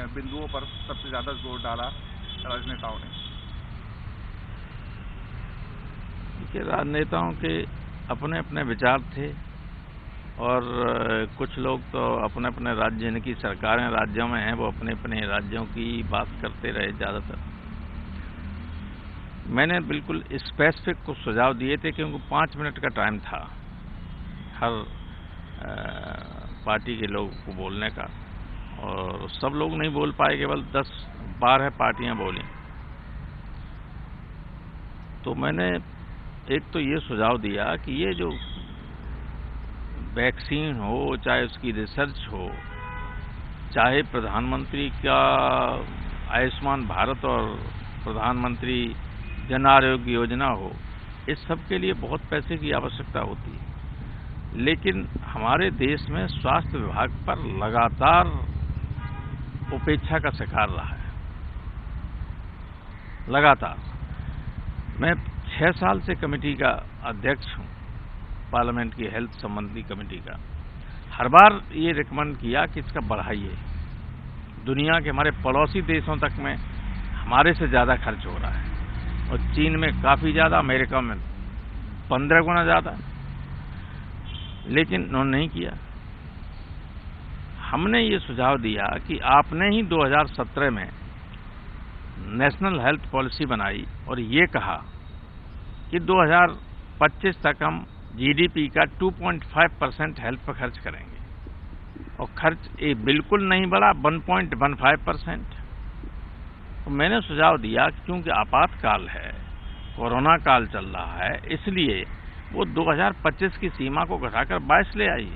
बिंदुओं पर सबसे ज़्यादा जोर डाला राजनेताओं ने? देखिए, राजनेताओं के अपने अपने विचार थे और कुछ लोग तो अपने अपने राज्य, जिनकी सरकारें राज्यों में हैं, वो अपने अपने राज्यों की बात करते रहे ज़्यादातर। मैंने बिल्कुल स्पेसिफिक कुछ सुझाव दिए थे क्योंकि 5 मिनट का टाइम था हर पार्टी के लोगों को बोलने का, और सब लोग नहीं बोल पाए, केवल 10-12 पार्टियां बोली। तो मैंने एक तो ये सुझाव दिया कि ये जो वैक्सीन हो, चाहे उसकी रिसर्च हो, चाहे प्रधानमंत्री का आयुष्मान भारत और प्रधानमंत्री जन आरोग्य योजना हो, इस सब के लिए बहुत पैसे की आवश्यकता होती है। लेकिन हमारे देश में स्वास्थ्य विभाग पर लगातार उपेक्षा का शिकार रहा है, लगातार। मैं 6 साल से कमेटी का अध्यक्ष हूं, पार्लियामेंट की हेल्थ संबंधी कमेटी का। हर बार ये रिकमेंड किया कि इसका बढ़ाइए। दुनिया के हमारे पड़ोसी देशों तक में हमारे से ज़्यादा खर्च हो रहा है, और चीन में काफ़ी ज़्यादा, अमेरिका में 15 गुना ज़्यादा, लेकिन उन्होंने नहीं किया। हमने ये सुझाव दिया कि आपने ही 2017 में नेशनल हेल्थ पॉलिसी बनाई और ये कहा कि 2025 तक हम जीडीपी का 2.5% हेल्थ पर खर्च करेंगे, और खर्च ये बिल्कुल नहीं बढ़ा, 1.15%। तो मैंने सुझाव दिया कि क्योंकि आपातकाल है, कोरोना काल चल रहा है, इसलिए वो 2025 की सीमा को घटाकर 22 ले आई,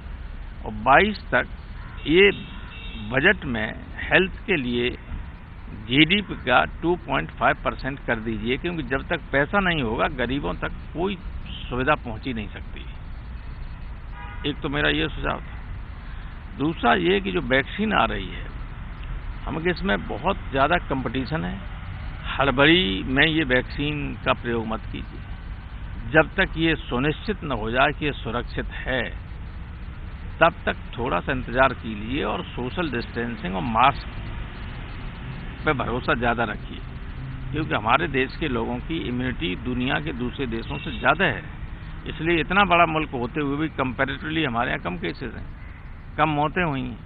और 22 तक ये बजट में हेल्थ के लिए जीडीपी का 2.5% कर दीजिए, क्योंकि जब तक पैसा नहीं होगा गरीबों तक कोई सुविधा पहुंच ही नहीं सकती। एक तो मेरा ये सुझाव था। दूसरा ये कि जो वैक्सीन आ रही है, हम इसमें बहुत ज़्यादा कंपटीशन है, हड़बड़ी में ये वैक्सीन का प्रयोग मत कीजिए। जब तक ये सुनिश्चित न हो जाए कि ये सुरक्षित है, तब तक थोड़ा सा इंतजार कीजिए और सोशल डिस्टेंसिंग और मास्क पे भरोसा ज़्यादा रखिए, क्योंकि हमारे देश के लोगों की इम्यूनिटी दुनिया के दूसरे देशों से ज़्यादा है। इसलिए इतना बड़ा मुल्क होते हुए भी कंपैरेटिवली हमारे यहाँ कम केसेस हैं, कम मौतें हुई हैं।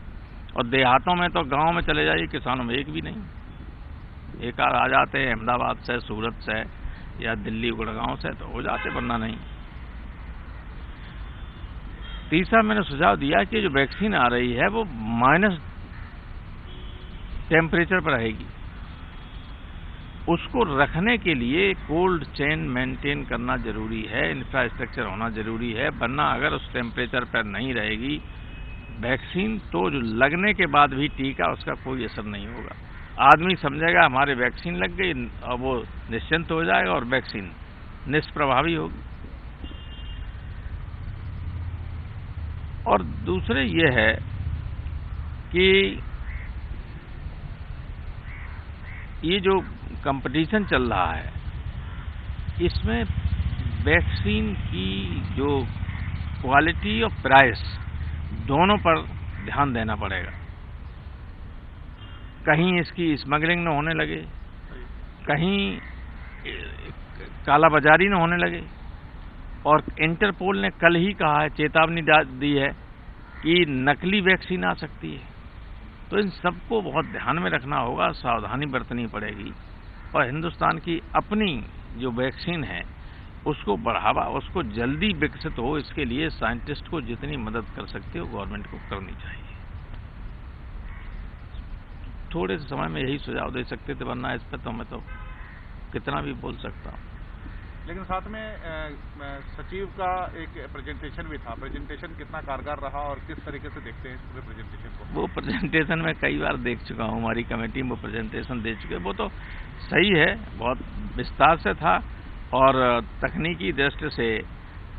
और देहातों में तो गांव में चले जाइए, किसानों में एक भी नहीं, एक आध आ जाते हैं अहमदाबाद से, सूरत से या दिल्ली गुड़गांव से, तो हो जाते, वरना नहीं। तीसरा मैंने सुझाव दिया कि जो वैक्सीन आ रही है वो माइनस टेम्परेचर पर रहेगी, उसको रखने के लिए कोल्ड चेन मेंटेन करना जरूरी है, इंफ्रास्ट्रक्चर होना जरूरी है, वरना अगर उस टेम्परेचर पर नहीं रहेगी वैक्सीन, तो जो लगने के बाद भी टीका, उसका कोई असर नहीं होगा। आदमी समझेगा हमारे वैक्सीन लग गई, और वो निश्चिंत हो जाएगा और वैक्सीन निष्प्रभावी होगी। और दूसरे ये है कि ये जो कंपटीशन चल रहा है, इसमें वैक्सीन की जो क्वालिटी और प्राइस दोनों पर ध्यान देना पड़ेगा। कहीं इसकी स्मगलिंग न होने लगे, कहीं कालाबाजारी न होने लगे। और इंटरपोल ने कल ही कहा है, चेतावनी दी है कि नकली वैक्सीन आ सकती है। तो इन सबको बहुत ध्यान में रखना होगा, सावधानी बरतनी पड़ेगी, और हिंदुस्तान की अपनी जो वैक्सीन है उसको बढ़ावा, उसको जल्दी विकसित हो, इसके लिए साइंटिस्ट को जितनी मदद कर सकते हो गवर्नमेंट को करनी चाहिए। थोड़े से समय में यही सुझाव दे सकते थे, वरना इस पर तो मैं तो कितना भी बोल सकता हूँ। लेकिन साथ में सचिव का एक प्रेजेंटेशन भी था। प्रेजेंटेशन कितना कारगर रहा और किस तरीके से देखते हैं इस पूरे प्रेजेंटेशन को? वो प्रेजेंटेशन मैं कई बार देख चुका हूँ, हमारी कमेटी में वो प्रेजेंटेशन दे चुके। वो तो सही है, बहुत विस्तार से था, और तकनीकी दृष्टि से,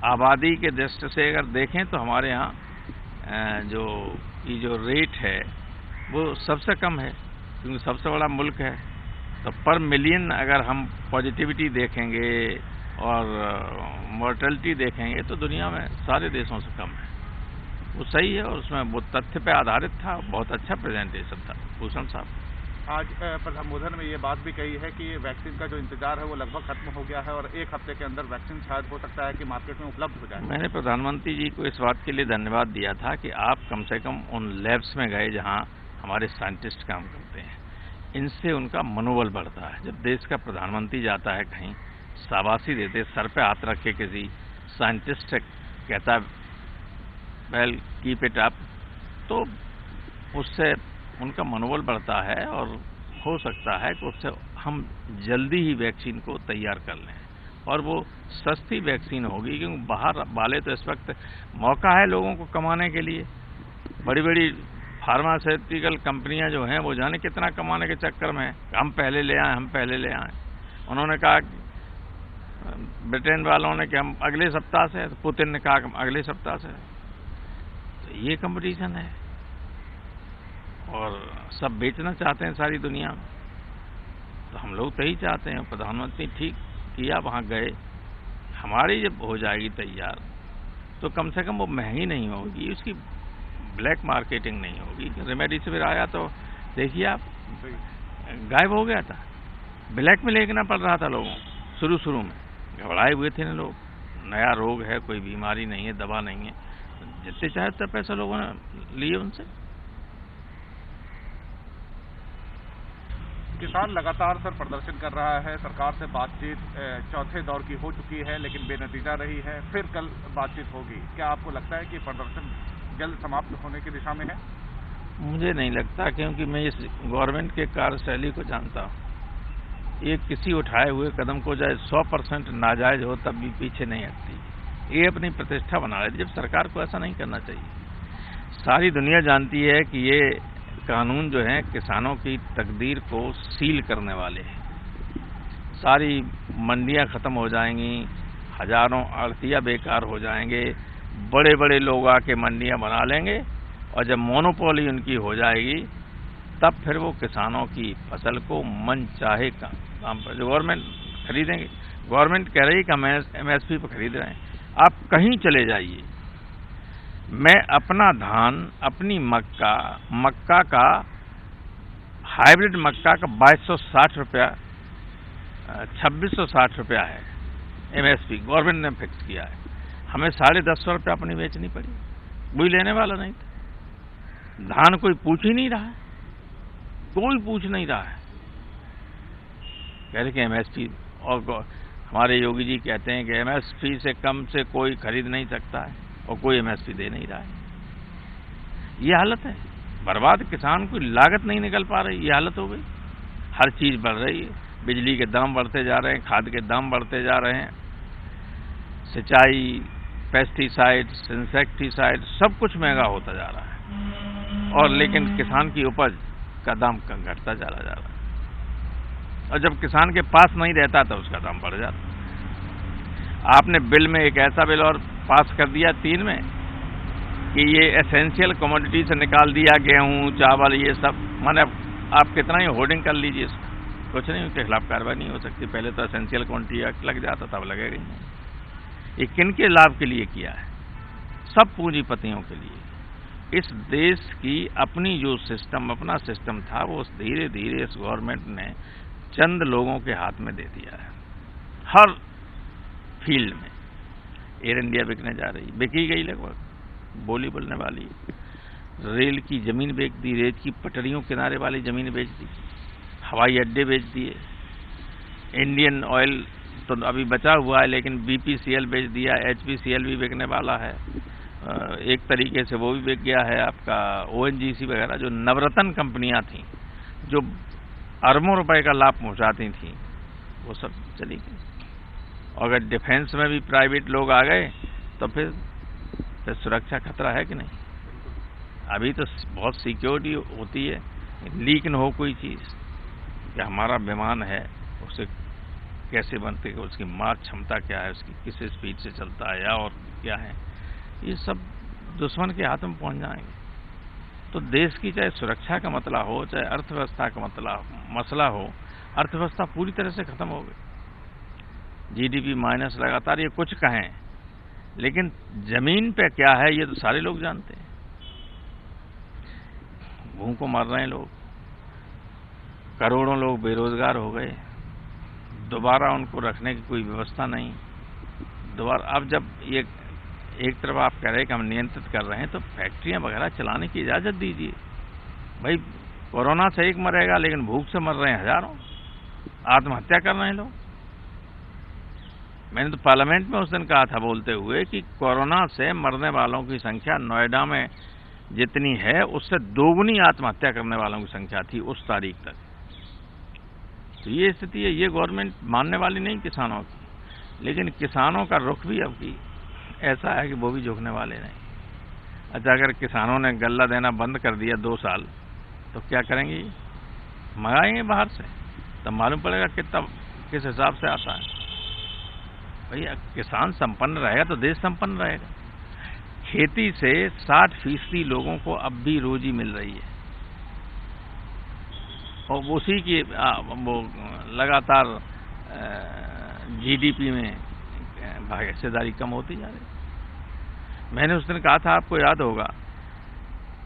आबादी के दृष्टि से अगर देखें तो हमारे यहाँ जो रेट है वो सबसे कम है, क्योंकि सबसे बड़ा मुल्क है। तो पर मिलियन अगर हम पॉजिटिविटी देखेंगे और मोर्टेलिटी देखेंगे तो दुनिया में सारे देशों से कम है। वो सही है, और उसमें वो तथ्य पे आधारित था। बहुत अच्छा प्रेजेंटेशन था भूषण साहब। आज प्रधानमोदन में ये बात भी कही है कि वैक्सीन का जो इंतजार है वो लगभग खत्म हो गया है और 1 हफ्ते के अंदर वैक्सीन शायद हो सकता है कि मार्केट में उपलब्ध हो जाए। मैंने प्रधानमंत्री जी को इस बात के लिए धन्यवाद दिया था कि आप कम से कम उन लैब्स में गए जहां हमारे साइंटिस्ट काम करते हैं। इनसे उनका मनोबल बढ़ता है। जब देश का प्रधानमंत्री जाता है कहीं, शाबाशी देते, सर पे हाथ रख के किसी साइंटिस्ट से कहता है वेल कीप इट अप, तो उससे उनका मनोबल बढ़ता है और हो सकता है कि उससे हम जल्दी ही वैक्सीन को तैयार कर लें और वो सस्ती वैक्सीन होगी, क्योंकि बाहर वाले तो इस वक्त मौका है लोगों को कमाने के लिए। बड़ी बड़ी फार्मास्यूटिकल कंपनियां जो हैं वो जाने कितना कमाने के चक्कर में हम पहले ले आए। उन्होंने कहा, ब्रिटेन वालों ने कि हम अगले सप्ताह से, तो पुतिन ने कहा कि अगले सप्ताह से। तो ये कंपटीशन है और सब बेचना चाहते हैं सारी दुनिया में, तो हम लोग तो ही चाहते हैं। प्रधानमंत्री ठीक किया, वहाँ गए। हमारी जब हो जाएगी तैयार तो कम से कम वो महंगी नहीं होगी, उसकी ब्लैक मार्केटिंग नहीं होगी। रेमडेसिविर आया तो देखिए आप, गायब हो गया था, ब्लैक में लेना पड़ रहा था लोगों को। शुरू में घबराए हुए थे ना लोग, नया रोग है, कोई बीमारी नहीं है, दवा नहीं है, जितने चाहे उतना पैसा लोगों ने लिए उनसे। किसान लगातार सर प्रदर्शन कर रहा है, सरकार से बातचीत चौथे दौर की हो चुकी है लेकिन बेनतीजा रही है, फिर कल बातचीत होगी। क्या आपको लगता है कि प्रदर्शन जल्द समाप्त होने की दिशा में है? मुझे नहीं लगता, क्योंकि मैं इस गवर्नमेंट के कार्यशैली को जानता हूँ। ये किसी उठाए हुए कदम को चाहे 100% नाजायज हो तब भी पीछे नहीं हटती। ये अपनी प्रतिष्ठा बना रही थी, जब सरकार को ऐसा नहीं करना चाहिए। सारी दुनिया जानती है कि ये कानून जो है किसानों की तकदीर को सील करने वाले हैं। सारी मंडियां खत्म हो जाएंगी, हजारों आड़तियां बेकार हो जाएंगे, बड़े बड़े लोग आके मंडियां बना लेंगे और जब मोनोपोली उनकी हो जाएगी तब फिर वो किसानों की फसल को मन चाहे काम पर जो गवर्नमेंट खरीदेंगे। गवर्नमेंट कह रही है कि हम MSP पर खरीद रहे हैं। आप कहीं चले जाइए, मैं अपना धान, अपनी मक्का का हाइब्रिड मक्का का 2260 रुपया, 2660 रुपया है MSP, गवर्नमेंट ने फिक्स किया है। हमें 1050 रुपया अपनी बेचनी पड़ी, कोई लेने वाला नहीं था। धान कोई पूछ ही नहीं रहा है, कोई पूछ नहीं रहा है। कह रहे कि MSP, और हमारे योगी जी कहते हैं कि MSP से कम से कोई खरीद नहीं सकता है और कोई MSP दे नहीं रहा है। ये हालत है, बर्बाद किसान को लागत नहीं निकल पा रही, ये हालत हो गई। हर चीज बढ़ रही है, बिजली के दाम बढ़ते जा रहे हैं, खाद के दाम बढ़ते जा रहे हैं, सिंचाई, पेस्टिसाइड्स, इंसेक्टिसाइड, सब कुछ महंगा होता जा रहा है और लेकिन किसान की उपज का दाम घटता जा रहा है। और जब किसान के पास नहीं रहता तो उसका दाम बढ़ जाता। आपने बिल में एक ऐसा बिल और पास कर दिया 3 में कि ये एसेंशियल कमोडिटी से निकाल दिया, गेहूं, चावल, ये सब। माने आप कितना ही होर्डिंग कर लीजिए, इसका कुछ नहीं, उसके खिलाफ कार्रवाई नहीं हो सकती। पहले तो एसेंशियल कमोडिटी एक्ट लग जाता, तब लगेगा ही नहीं। ये किन के लाभ के लिए किया है? सब पूंजीपतियों के लिए। इस देश की अपनी जो अपना सिस्टम था वो धीरे धीरे इस गवर्नमेंट ने चंद लोगों के हाथ में दे दिया है। हर फील्ड में एयर इंडिया बिकने जा रही, बिकी गई, लगभग बोली बोलने वाली। रेल की जमीन बेच दी, रेल की पटरियों किनारे वाली जमीन बेच दी, हवाई अड्डे बेच दिए। इंडियन ऑयल तो अभी बचा हुआ है लेकिन BPCL बेच दिया, HPCL भी बिकने वाला है। एक तरीके से वो भी बिक गया है। आपका ONGC वगैरह जो नवरत्न कंपनियां थी, जो अरबों रुपए का लाभ पहुंचाती थी, वो सब चली गई। और अगर डिफेंस में भी प्राइवेट लोग आ गए तो फिर सुरक्षा खतरा है कि नहीं? अभी तो बहुत सिक्योरिटी होती है, लीक न हो कोई चीज कि हमारा विमान है, उसे कैसे बनते, उसकी मार क्षमता क्या है, उसकी किस स्पीड से चलता है या और क्या है, ये सब दुश्मन के हाथ में पहुंच जाएंगे। तो देश की चाहे सुरक्षा का मसला हो, चाहे अर्थव्यवस्था का मसला हो, अर्थव्यवस्था पूरी तरह से खत्म हो गई। GDP माइनस लगातार, ये कुछ कहें, लेकिन जमीन पे क्या है ये तो सारे लोग जानते हैं। भूख को मर रहे हैं लोग, करोड़ों लोग बेरोजगार हो गए, दोबारा उनको रखने की कोई व्यवस्था नहीं। दोबारा अब जब ये एक तरफ आप कह रहे हैं कि हम नियंत्रित कर रहे हैं, तो फैक्ट्रियां वगैरह चलाने की इजाजत दीजिए। भाई कोरोना से एक मरेगा, लेकिन भूख से मर रहे हैं हजारों, आत्महत्या कर रहे हैं लोग। मैंने तो पार्लियामेंट में उस दिन कहा था बोलते हुए कि कोरोना से मरने वालों की संख्या नोएडा में जितनी है उससे दोगुनी आत्महत्या करने वालों की संख्या थी उस तारीख तक। तो ये स्थिति है, ये गवर्नमेंट मानने वाली नहीं किसानों की, लेकिन किसानों का रुख भी अब की ऐसा है कि वो भी झुकने वाले नहीं। अच्छा, अगर किसानों ने गल्ला देना बंद कर दिया 2 साल, तो क्या करेंगे? मंगाएंगे बाहर से, तब मालूम पड़ेगा कितना किस हिसाब से आता है। भैया किसान संपन्न रहेगा तो देश संपन्न रहेगा। खेती से 60% लोगों को अब भी रोजी मिल रही है, और उसी की वो लगातार जीडीपी में हिस्सेदारी कम होती जा रही। मैंने उस दिन कहा था, आपको याद होगा,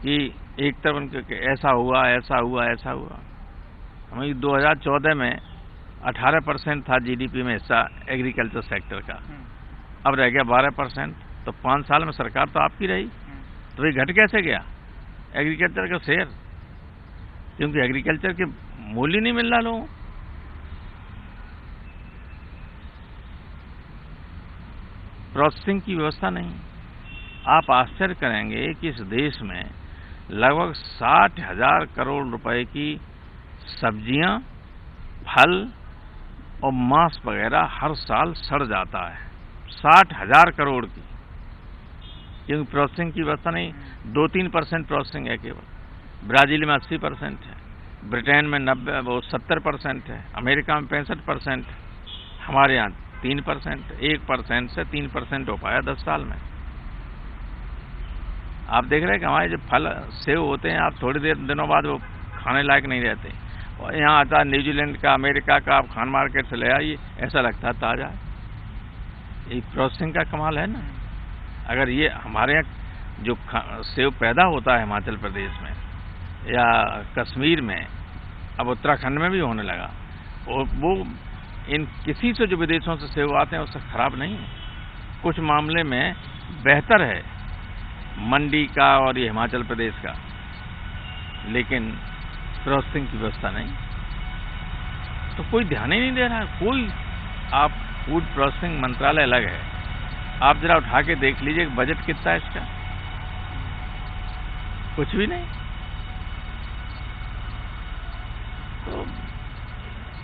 कि एक तरफ उनके ऐसा हुआ ऐसा हुआ ऐसा हुआ। हमें 2014 में 18% था जीडीपी में हिस्सा एग्रीकल्चर सेक्टर का, अब रह गया 12%। तो 5 साल में सरकार तो आपकी रही, तो ये घट कैसे गया एग्रीकल्चर का शेयर? क्योंकि एग्रीकल्चर के मूल्य नहीं मिल रहा लोगों को। प्रोसेसिंग की व्यवस्था नहीं। आप आश्चर्य करेंगे कि इस देश में लगभग 60,000 करोड़ रुपए की सब्जियां, फल और मांस वगैरह हर साल सड़ जाता है। 60,000 करोड़ की, क्योंकि प्रोसेसिंग की व्यवस्था नहीं। 2-3% प्रोसेसिंग है केवल। ब्राजील में 80% है, ब्रिटेन में 70% है, अमेरिका में 65%, हमारे यहाँ 3%, 1% से 3% हो पाया 10 साल में। आप देख रहे हैं कि हमारे जो फल सेव होते हैं, आप थोड़ी देर दिनों बाद वो खाने लायक नहीं रहते। और यहाँ आता है न्यूजीलैंड का, अमेरिका का, आप खान मार्केट से ले आइए, ऐसा लगता है ताज़ा है। ये प्रोसेसिंग का कमाल है ना। अगर ये हमारे यहाँ जो सेव पैदा होता है हिमाचल प्रदेश में या कश्मीर में, अब उत्तराखंड में भी होने लगा, और वो इन किसी से जो विदेशों से सेव आते हैं उससे खराब नहीं है। कुछ मामले में बेहतर है मंडी का और ये हिमाचल प्रदेश का, लेकिन प्रोसेसिंग की व्यवस्था नहीं, तो कोई ध्यान ही नहीं दे रहा है कोई। आप फूड प्रोसेसिंग मंत्रालय अलग है, आप जरा उठा के देख लीजिए बजट कितना है इसका, कुछ भी नहीं। तो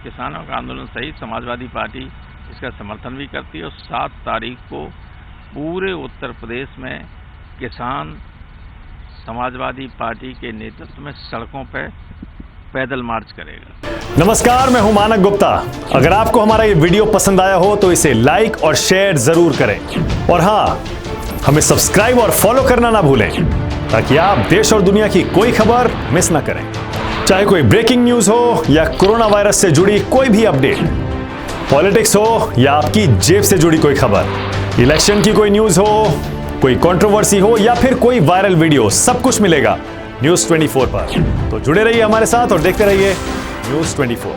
किसानों का आंदोलन सही, समाजवादी पार्टी इसका समर्थन भी करती है, और 7 तारीख को पूरे उत्तर प्रदेश में किसान समाजवादी पार्टी के नेतृत्व में सड़कों पर पैदल मार्च करेगा। नमस्कार, मैं हूं मानक गुप्ता। अगर आपको हमारा ये वीडियो पसंद आया हो तो इसे लाइक और शेयर जरूर करें, और हां, हमें सब्सक्राइब और फॉलो करना ना भूलें, ताकि आप देश और दुनिया की कोई खबर मिस ना करें। चाहे कोई ब्रेकिंग न्यूज हो या कोरोना वायरस से जुड़ी कोई भी अपडेट, पॉलिटिक्स हो या आपकी जेब से जुड़ी कोई खबर, इलेक्शन की कोई न्यूज हो, कोई कंट्रोवर्सी हो या फिर कोई वायरल वीडियो, सब कुछ मिलेगा न्यूज़ 24 पर। तो जुड़े रहिए हमारे साथ और देखते रहिए न्यूज़ 24।